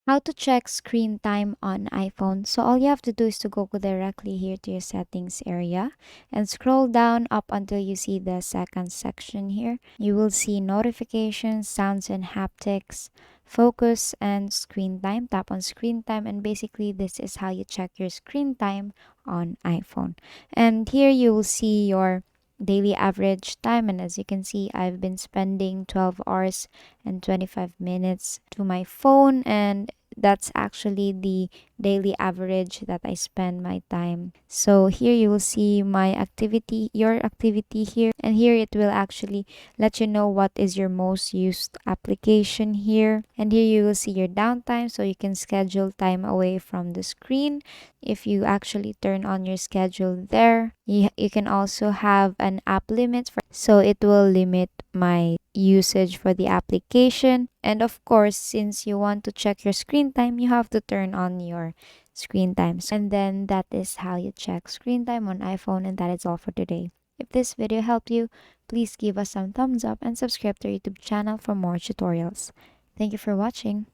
How to check screen time on iPhone. So all you have to do is to go directly here to your settings area and scroll down up until you see the second section here. You will see notifications, sounds and haptics, focus and screen time. Tap on screen time and basically this is how you check your screen time on iPhone. And here you will see your daily average time, and as you can see I've been spending 12 hours and 25 minutes to my phone, and that's actually the daily average that I spend my time. So here you will see my activity, your activity here, and here it will actually let you know what is your most used application here. And here you will see your downtime, so you can schedule time away from the screen. If you actually turn on your schedule there, you can also have an app limit so it will limit my usage for the application. And of course, since you want to check your screen time, you have to turn on your screen time. And then that is how you check screen time on iPhone, and that is all for today. If this video helped you, please give us some thumbs up and subscribe to our YouTube channel for more tutorials. Thank you for watching.